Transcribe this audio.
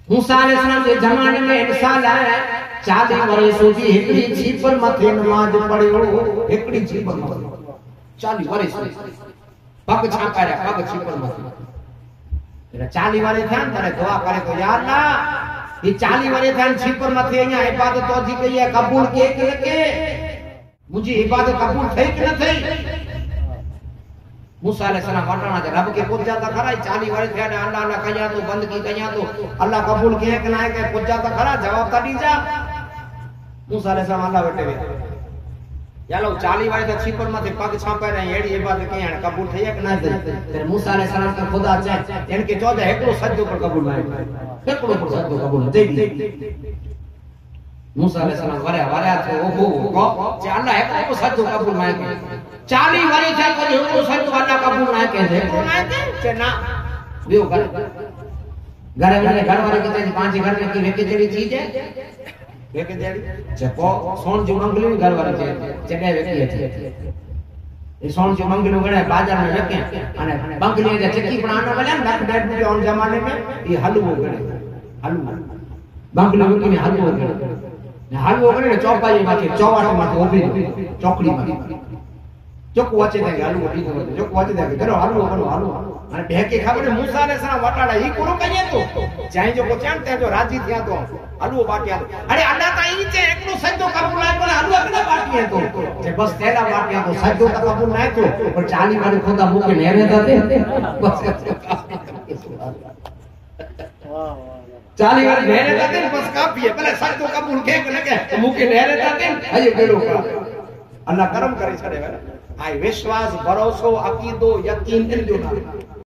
मूसा अलैहिस्सलाम के जमाने में इंसान आया 40 वर्ष સુધી એકડી છીપર માથે નમાજ પડ્યો એકડી છીપર માથે 40 વર્ષ પગ છાપાયા પગ છીપર માથે એટલે 40 વર્ષ થયા ને તારે દુઆ કરે તો યાર ના ये 40 વર્ષ થયા છીપર માથે અહીંયા ઇબાદત ઓજી કઈએ કબૂલ કે मुझे इबादत कबूल થઈ કે ન થઈ मूसा अलैहिस्सलाम वटाना जे रब के पूजा ता खरा 40 वर्ष थया ने अल्लाह ने कया तो बंद की कया तो अल्लाह कबूल के ना के पूजा ता खरा जवाब ता दी जा मूसा अलैहिस्सलाम अल्लाह वटे वे यालो 40 वर्ष तो छिपर माथे पग छापे रे एडी इबादत के याने कबूल થઈ કે ना થઈ फिर मूसा अलैहिस्सलाम के खुदा चाहे इनके 14 एकड़ो सजदो पर कबूल ना एकड़ो पर सजदो कबूल दे दी मूसा अलैहिस्सलाम वारे तो ओहो को जे अल्लाह एकड़ो सजदो कबूल ना के 40 वर्ष थया तो एकड़ो सजदो अल्लाह कबूल ना के एकड़ो ना के ना बियो घर वाले कहते हैं पांच घर में की वेके जेडी चीज है वेके जेडी जपो सोन जो मंगली घर वाले जगह वेकी है ये सोन जो मंगली गणे बाजार में वेके અને બંગલી જે ચક્કી બનાવવાનો બલે ને ડેડ में ऑन जमाने में ये हलवो गणे हलवो બંગલી વેકીને हलवो गणे ને हलवो गणे चौपाई माथे चौवाट माथे ऊभी चौकड़ी माथे चोक वाचे दे हलवो दी तो चोक वाचे दे करो हलवो અને બેકે ખબર मूसा अलैहिस्सलाम वटाड़ा ई कोरो कहिए तो जाय जो को चांते जो राजी थिया तो हलवो बाटिया अरे अल्लाह ता ई जे एकलो सजदो कबूल ना करे हलवो केना बाटिया तो जे बस तेला बाटिया तो सजदो ता कबूल ना तो पर 40 वाले खुदा मुके नेरे दाते बस 40 वाले नेरे दाते बस काफी है भले सजदो कबूल के लगे मुके नेरे दाते अयो केड़ो का अल्लाह करम करे छड़े आई विश्वास भरोसो अकीदो यकीन इन जो ना